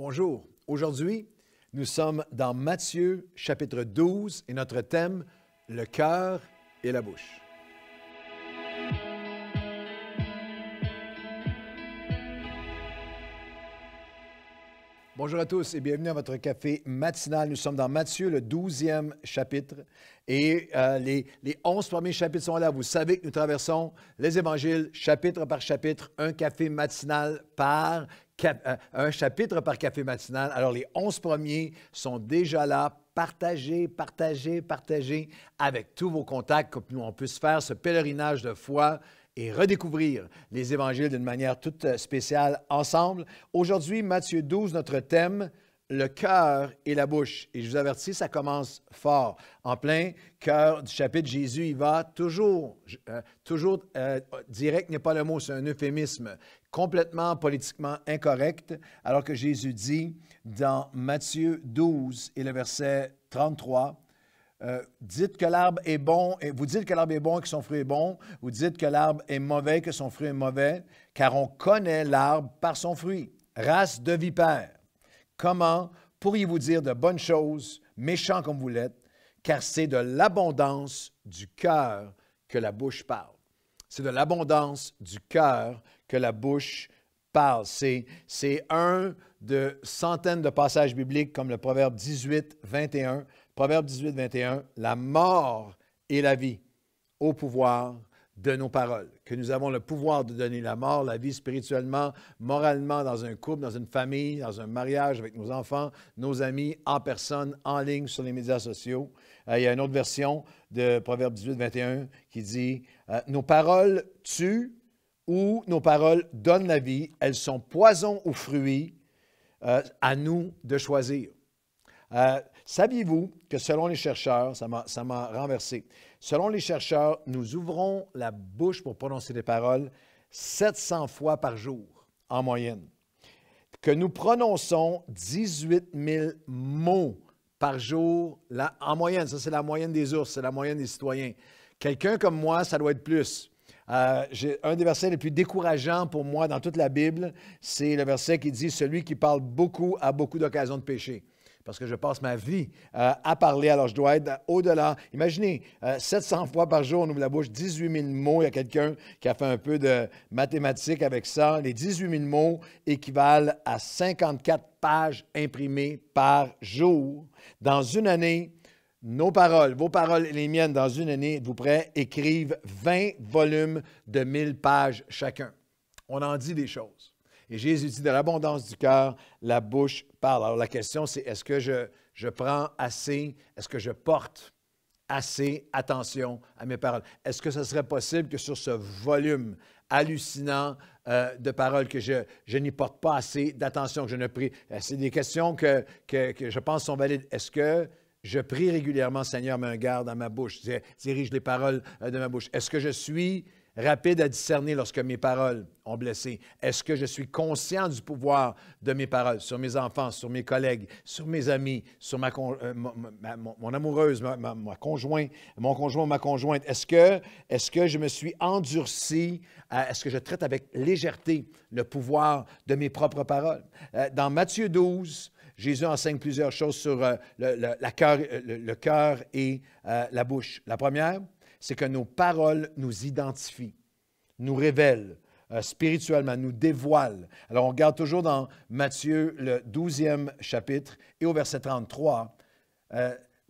Bonjour. Aujourd'hui, nous sommes dans Matthieu chapitre 12 et notre thème, le cœur et la bouche. Bonjour à tous et bienvenue à votre café matinal. Nous sommes dans Matthieu, le 12e chapitre. Et les 11 premiers chapitres sont là. Vous savez que nous traversons les évangiles chapitre par chapitre, un café matinal par un chapitre par café matinal. Alors, les 11 premiers sont déjà là. Partagez avec tous vos contacts, comme nous on puisse faire ce pèlerinage de foi et redécouvrir les évangiles d'une manière toute spéciale ensemble. Aujourd'hui, Matthieu 12, notre thème, le cœur et la bouche. Et je vous avertis, ça commence fort. En plein cœur du chapitre, Jésus, il va toujours direct n'est pas le mot, c'est un euphémisme, complètement politiquement incorrect, alors que Jésus dit dans Matthieu 12 et le verset 33, dites que l'arbre est bon, et vous dites que l'arbre est bon et que son fruit est bon, vous dites que l'arbre est mauvais, que son fruit est mauvais, car on connaît l'arbre par son fruit. Race de vipères, comment pourriez-vous dire de bonnes choses, méchants comme vous l'êtes, car c'est de l'abondance du cœur que la bouche parle. C'est de l'abondance du cœur que la bouche parle. C'est un de centaines de passages bibliques comme le Proverbe 18, 21. Proverbe 18, 21, la mort et la vie au pouvoir de nos paroles. Que nous avons le pouvoir de donner la mort, la vie spirituellement, moralement, dans un couple, dans une famille, dans un mariage avec nos enfants, nos amis, en personne, en ligne, sur les médias sociaux. Il y a une autre version de Proverbe 18, 21 qui dit « Nos paroles tuent ou nos paroles donnent la vie. Elles sont poison ou fruits. À nous de choisir. » Saviez-vous que selon les chercheurs, ça m'a renversé, selon les chercheurs, nous ouvrons la bouche pour prononcer des paroles 700 fois par jour en moyenne, que nous prononçons 18 000 mots par jour en moyenne. Ça, c'est la moyenne des ours, c'est la moyenne des citoyens. Quelqu'un comme moi, ça doit être plus. Un des versets les plus décourageants pour moi dans toute la Bible, c'est le verset qui dit « Celui qui parle beaucoup a beaucoup d'occasions de pécher ». Parce que je passe ma vie à parler, alors je dois être au-delà. Imaginez, 700 fois par jour, on ouvre la bouche, 18 000 mots. Il y a quelqu'un qui a fait un peu de mathématiques avec ça. Les 18 000 mots équivalent à 54 pages imprimées par jour. Dans une année, nos paroles, vos paroles et les miennes, dans une année, êtes-vous prêts, écrivent 20 volumes de 1000 pages chacun. On en dit des choses. Et Jésus dit, de l'abondance du cœur, la bouche parle. Alors la question, c'est est-ce que je prends assez, est-ce que je porte assez attention à mes paroles? Est-ce que ce serait possible que sur ce volume hallucinant de paroles que je n'y porte pas assez d'attention, que je ne prie? C'est des questions que je pense sont valides. Est-ce que je prie régulièrement, Seigneur, mets un garde à ma bouche, dirige les paroles de ma bouche? Est-ce que je suis rapide à discerner lorsque mes paroles ont blessé? Est-ce que je suis conscient du pouvoir de mes paroles sur mes enfants, sur mes collègues, sur mes amis, sur mon amoureuse, mon conjoint, ma conjointe? Est-ce que je me suis endurci? Est-ce que je traite avec légèreté le pouvoir de mes propres paroles? Dans Matthieu 12, Jésus enseigne plusieurs choses sur le cœur et la bouche. La première, c'est que nos paroles nous identifient, nous révèlent spirituellement, nous dévoilent. Alors, on regarde toujours dans Matthieu, le 12e chapitre, et au verset 33,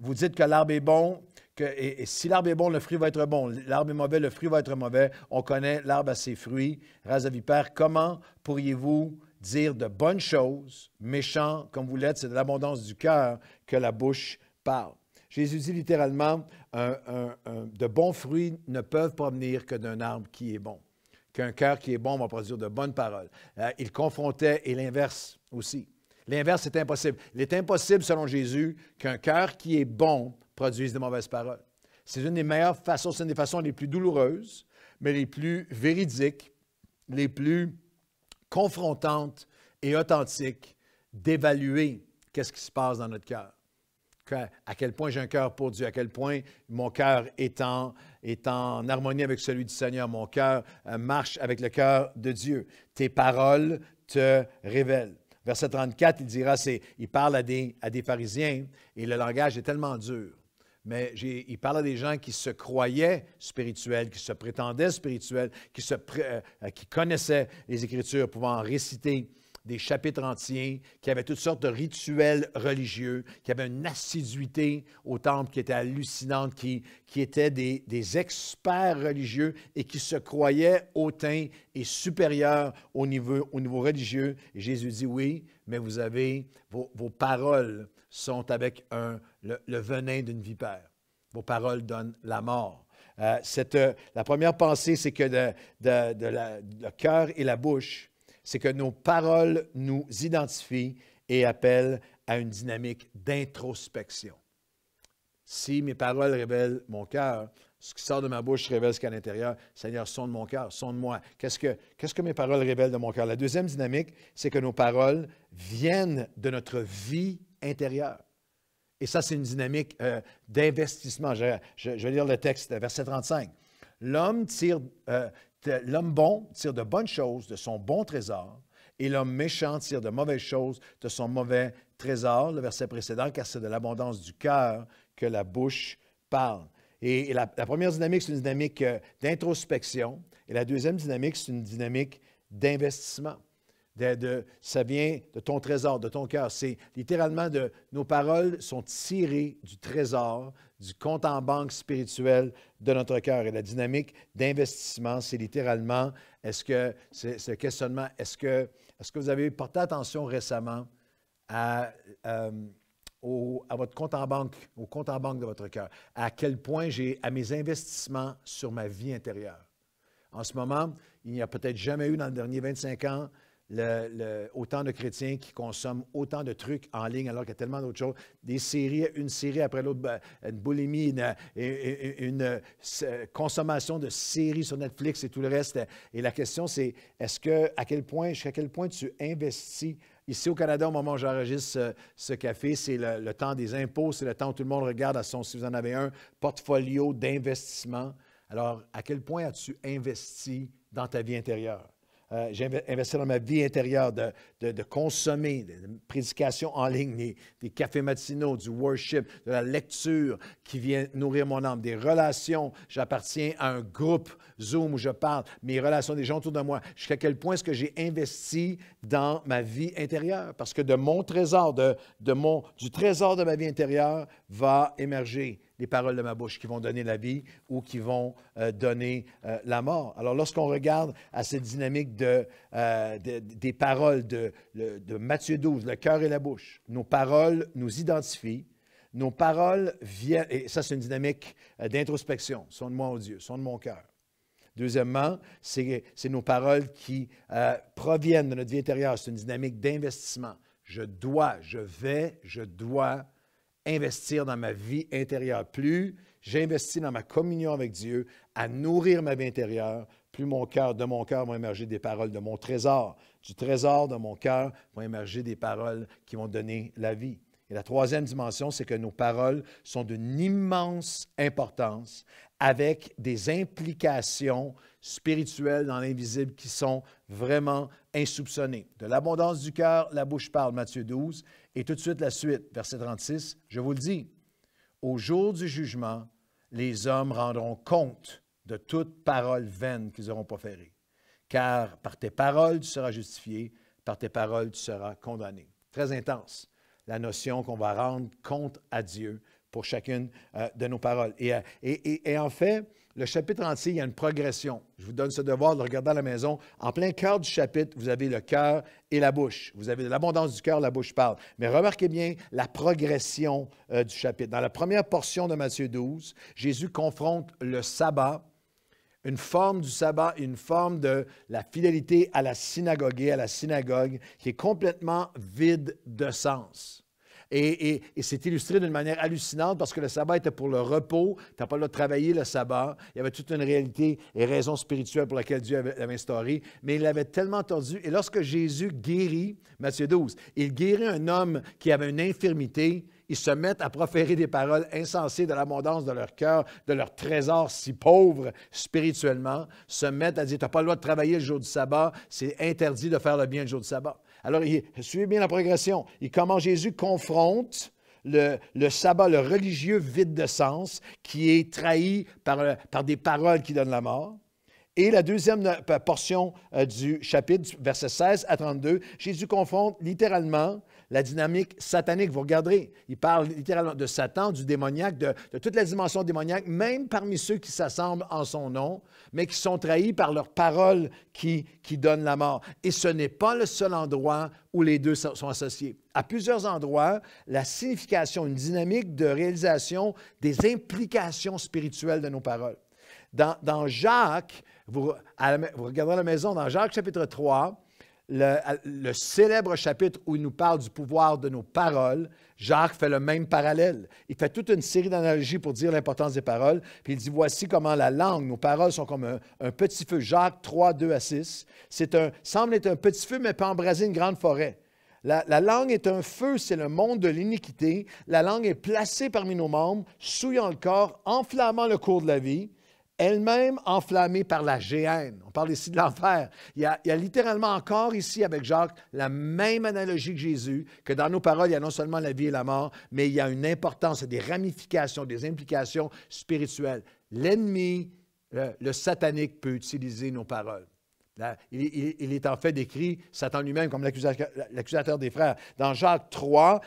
vous dites que l'arbre est bon, et si l'arbre est bon, le fruit va être bon. L'arbre est mauvais, le fruit va être mauvais. On connaît l'arbre à ses fruits. Race de vipère, comment pourriez-vous dire de bonnes choses, méchants comme vous l'êtes? C'est de l'abondance du cœur que la bouche parle. Jésus dit littéralement, de bons fruits ne peuvent provenir que d'un arbre qui est bon. Qu'un cœur qui est bon va produire de bonnes paroles. Il confrontait, et l'inverse aussi. L'inverse est impossible. Il est impossible, selon Jésus, qu'un cœur qui est bon produise de mauvaises paroles. C'est une des meilleures façons, c'est une des façons les plus douloureuses, mais les plus véridiques, les plus confrontantes et authentiques d'évaluer qu'est-ce qui se passe dans notre cœur. À quel point j'ai un cœur pour Dieu, à quel point mon cœur est en harmonie avec celui du Seigneur, mon cœur marche avec le cœur de Dieu. Tes paroles te révèlent. Verset 34, il dira, il parle à des pharisiens et le langage est tellement dur. Mais il parle à des gens qui se croyaient spirituels, qui se prétendaient spirituels, qui connaissaient les Écritures, pouvant en réciter des chapitres entiers, qui avaient toutes sortes de rituels religieux, qui avaient une assiduité au temple qui était hallucinante, qui étaient des experts religieux et qui se croyaient hautains et supérieurs au niveau religieux. Et Jésus dit, oui, mais vous avez, vos paroles sont avec le venin d'une vipère. Vos paroles donnent la mort. La première pensée, c'est que le cœur et la bouche, c'est que nos paroles nous identifient et appellent à une dynamique d'introspection. Si mes paroles révèlent mon cœur, ce qui sort de ma bouche révèle ce qu'il y a à l'intérieur. Seigneur, sonde mon cœur, sonde-moi. Qu'est-ce que mes paroles révèlent de mon cœur? La deuxième dynamique, c'est que nos paroles viennent de notre vie intérieure. Et ça, c'est une dynamique d'investissement. Je vais lire le texte, verset 35. L'homme bon tire de bonnes choses de son bon trésor, et l'homme méchant tire de mauvaises choses de son mauvais trésor. Le verset précédent, car c'est de l'abondance du cœur que la bouche parle. Et la première dynamique, c'est une dynamique d'introspection. Et la deuxième dynamique, c'est une dynamique d'investissement. Ça vient de ton trésor, de ton cœur. C'est littéralement nos paroles sont tirées du trésor, du compte en banque spirituel de notre cœur. Et la dynamique d'investissement, c'est littéralement, c'est ce questionnement, est-ce que vous avez porté attention récemment à votre compte en banque, au compte en banque de votre cœur, à quel point à mes investissements sur ma vie intérieure. En ce moment, il n'y a peut-être jamais eu dans les derniers 25 ans autant de chrétiens qui consomment autant de trucs en ligne alors qu'il y a tellement d'autres choses. Une série après l'autre, une boulimie, une consommation de séries sur Netflix et tout le reste. Et la question, c'est jusqu'à quel point tu investis. Ici au Canada, au moment où j'enregistre ce café, c'est le temps des impôts, c'est le temps où tout le monde regarde si vous en avez un portfolio d'investissement. Alors, à quel point as-tu investi dans ta vie intérieure? J'ai investi dans ma vie intérieure de consommer des prédications en ligne, des cafés matinaux, du worship, de la lecture qui vient nourrir mon âme, des relations. J'appartiens à un groupe Zoom où je parle, mes relations des gens autour de moi. Jusqu'à quel point est-ce que j'ai investi dans ma vie intérieure? Parce que de mon trésor, du trésor de ma vie intérieure va émerger les paroles de ma bouche qui vont donner la vie ou qui vont donner la mort. Alors, lorsqu'on regarde à cette dynamique des paroles de Matthieu 12, le cœur et la bouche, nos paroles nous identifient, nos paroles viennent, et ça, c'est une dynamique d'introspection. Sonde-moi, ô Dieu, sonde mon cœur. Deuxièmement, c'est nos paroles qui proviennent de notre vie intérieure. C'est une dynamique d'investissement. Je dois investir dans ma vie intérieure. Plus j'investis dans ma communion avec Dieu, à nourrir ma vie intérieure, plus de mon cœur vont émerger des paroles de mon trésor. Du trésor de mon cœur vont émerger des paroles qui vont donner la vie. Et la troisième dimension, c'est que nos paroles sont d'une immense importance avec des implications spirituelles dans l'invisible qui sont vraiment insoupçonnées. De l'abondance du cœur, la bouche parle, Matthieu 12. Et tout de suite, la suite, verset 36, je vous le dis, au jour du jugement, les hommes rendront compte de toute parole vaine qu'ils auront proférée. Car par tes paroles, tu seras justifié, par tes paroles, tu seras condamné. Très intense, la notion qu'on va rendre compte à Dieu pour chacune de nos paroles. Et en fait, le chapitre entier, il y a une progression. Je vous donne ce devoir de le regarder à la maison. En plein cœur du chapitre, vous avez le cœur et la bouche. Vous avez de l'abondance du cœur, la bouche parle. Mais remarquez bien la progression du chapitre. Dans la première portion de Matthieu 12, Jésus confronte le sabbat, une forme du sabbat, une forme de la fidélité à la synagogue qui est complètement vide de sens. Et c'est illustré d'une manière hallucinante parce que le sabbat était pour le repos. Tu n'as pas le droit de travailler le sabbat. Il y avait toute une réalité et raison spirituelle pour laquelle Dieu l'avait instauré. Mais il l'avait tellement tordu. Et lorsque Jésus guérit, Matthieu 12, il guérit un homme qui avait une infirmité. Ils se mettent à proférer des paroles insensées de l'abondance de leur cœur, de leur trésor si pauvre spirituellement, se mettent à dire, tu n'as pas le droit de travailler le jour du sabbat, c'est interdit de faire le bien le jour du sabbat. Alors, suivez bien la progression. Comment Jésus confronte le sabbat, le religieux vide de sens, qui est trahi par des paroles qui donnent la mort. Et la deuxième portion du chapitre, versets 16 à 32, Jésus confronte littéralement la dynamique satanique. Vous regarderez, il parle littéralement de Satan, du démoniaque, de toute la dimension démoniaque, même parmi ceux qui s'assemblent en son nom, mais qui sont trahis par leurs paroles qui donnent la mort. Et ce n'est pas le seul endroit où les deux sont associés. À plusieurs endroits, la signification, une dynamique de réalisation des implications spirituelles de nos paroles. Dans Jacques, vous regarderez à la maison, dans Jacques chapitre 3, le célèbre chapitre où il nous parle du pouvoir de nos paroles, Jacques fait le même parallèle. Il fait toute une série d'analogies pour dire l'importance des paroles. Puis il dit, voici comment la langue, nos paroles sont comme un petit feu. Jacques 3, 2 à 6. Semble être un petit feu, mais peut embraser une grande forêt. La langue est un feu, c'est le monde de l'iniquité. La langue est placée parmi nos membres, souillant le corps, enflammant le cours de la vie, elle-même enflammée par la géhenne. On parle ici de l'enfer. Il y a littéralement encore ici avec Jacques la même analogie que Jésus, que dans nos paroles, il y a non seulement la vie et la mort, mais il y a une importance, des ramifications, des implications spirituelles. L'ennemi, le satanique, peut utiliser nos paroles. Il est en fait décrit, Satan lui-même, comme l'accusateur des frères. Dans Jacques 3,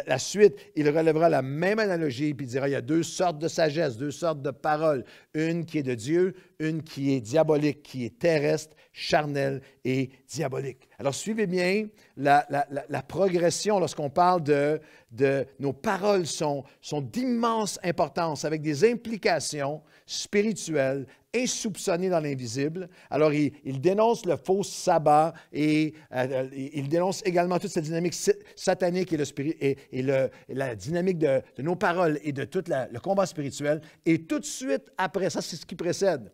la suite, il relèvera la même analogie, puis il dira, il y a deux sortes de sagesse, deux sortes de paroles. Une qui est de Dieu, une qui est diabolique, qui est terrestre, charnelle et diabolique. Alors, suivez bien la progression lorsqu'on parle de nos paroles sont d'immense importance, avec des implications spirituelles, insoupçonné dans l'invisible. Alors, il dénonce le faux sabbat et il dénonce également toute cette dynamique satanique et la dynamique de nos paroles et de tout le combat spirituel. Et tout de suite après, ça c'est ce qui précède,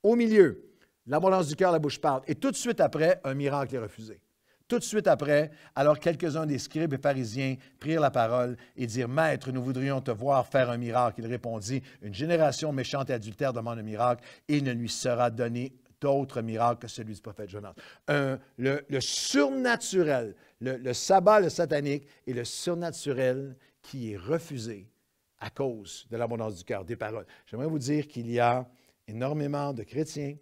au milieu, l'abondance du cœur, la bouche parle. Et tout de suite après, un miracle est refusé. Tout de suite après, alors quelques-uns des scribes et pharisiens prirent la parole et dirent, « Maître, nous voudrions te voir faire un miracle. » Il répondit, « Une génération méchante et adultère demande un miracle, et il ne lui sera donné d'autre miracle que celui du prophète Jonas. » Le surnaturel, le sabbat, le satanique, et le surnaturel qui est refusé à cause de l'abondance du cœur, des paroles. J'aimerais vous dire qu'il y a énormément de chrétiens,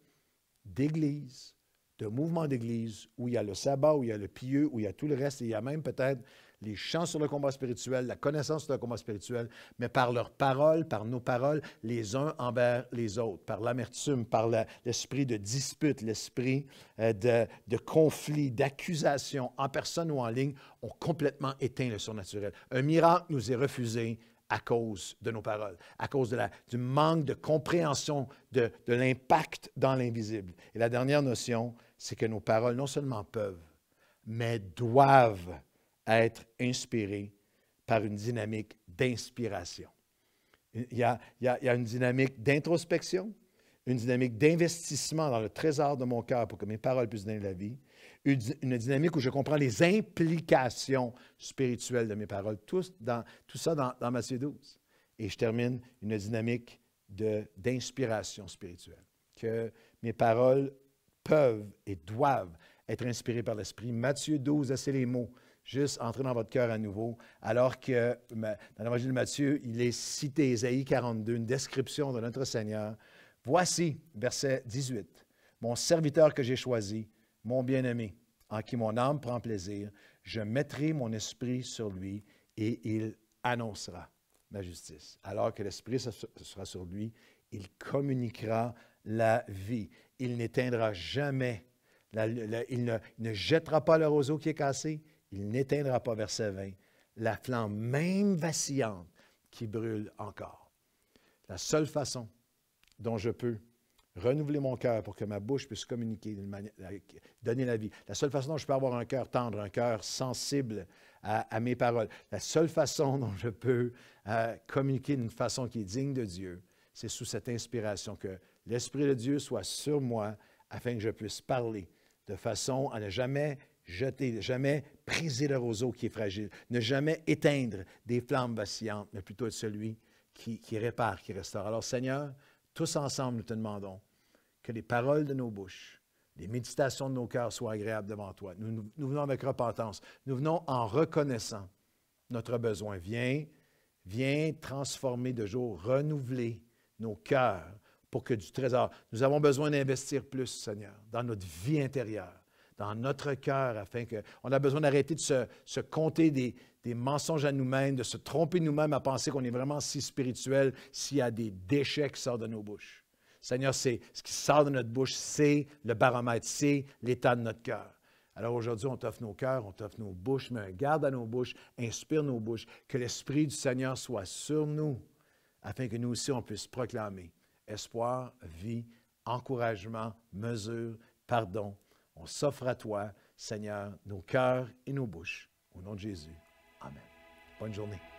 d'églises, de mouvements d'église où il y a le sabbat, où il y a le pieux, où il y a tout le reste, et il y a même peut-être les chants sur le combat spirituel, la connaissance sur le combat spirituel, mais par leurs paroles, par nos paroles, les uns envers les autres, par l'amertume, par l'esprit de dispute, l'esprit de conflit, d'accusation, en personne ou en ligne, ont complètement éteint le surnaturel. Un miracle nous est refusé à cause de nos paroles, à cause du manque de compréhension de l'impact dans l'invisible. Et la dernière notion, c'est que nos paroles non seulement peuvent, mais doivent être inspirées par une dynamique d'inspiration. Il y a une dynamique d'introspection, une dynamique d'investissement dans le trésor de mon cœur pour que mes paroles puissent donner la vie, une dynamique où je comprends les implications spirituelles de mes paroles, tout ça dans Matthieu 12. Et je termine une dynamique d'inspiration spirituelle, que mes paroles peuvent et doivent être inspirées par l'Esprit. Matthieu 12, c'est les mots, juste entrer dans votre cœur à nouveau, alors que dans l'Évangile de Matthieu, il est cité Ésaïe 42, une description de notre Seigneur. Voici, verset 18, « Mon serviteur que j'ai choisi, mon bien-aimé, en qui mon âme prend plaisir, je mettrai mon esprit sur lui et il annoncera ma justice. » Alors que l'esprit sera sur lui, il communiquera la vie. Il n'éteindra jamais, il ne jettera pas le roseau qui est cassé, il n'éteindra pas, verset 20, la flamme même vacillante qui brûle encore. La seule façon dont je peux renouveler mon cœur pour que ma bouche puisse communiquer, donner la vie. La seule façon dont je peux avoir un cœur tendre, un cœur sensible à mes paroles, la seule façon dont je peux communiquer d'une façon qui est digne de Dieu, c'est sous cette inspiration, que l'Esprit de Dieu soit sur moi afin que je puisse parler de façon à ne jamais jeter, ne jamais briser le roseau qui est fragile, ne jamais éteindre des flammes vacillantes, mais plutôt être celui qui répare, qui restaure. Alors Seigneur, tous ensemble, nous te demandons que les paroles de nos bouches les méditations de nos cœurs soient agréables devant toi. Nous venons avec repentance. Nous venons en reconnaissant notre besoin. Viens transformer de jour, renouveler nos cœurs pour que du trésor. Nous avons besoin d'investir plus, Seigneur, dans notre vie intérieure, dans notre cœur, afin que... On a besoin d'arrêter de se compter des mensonges à nous-mêmes, de se tromper nous-mêmes à penser qu'on est vraiment si spirituel s'il y a des déchets qui sortent de nos bouches. Seigneur, ce qui sort de notre bouche, c'est le baromètre, c'est l'état de notre cœur. Alors aujourd'hui, on t'offre nos cœurs, on t'offre nos bouches, mets un garde à nos bouches, inspire nos bouches, que l'Esprit du Seigneur soit sur nous, afin que nous aussi, on puisse proclamer espoir, vie, encouragement, mesure, pardon. On s'offre à toi, Seigneur, nos cœurs et nos bouches. Au nom de Jésus. Amen. Bonne journée.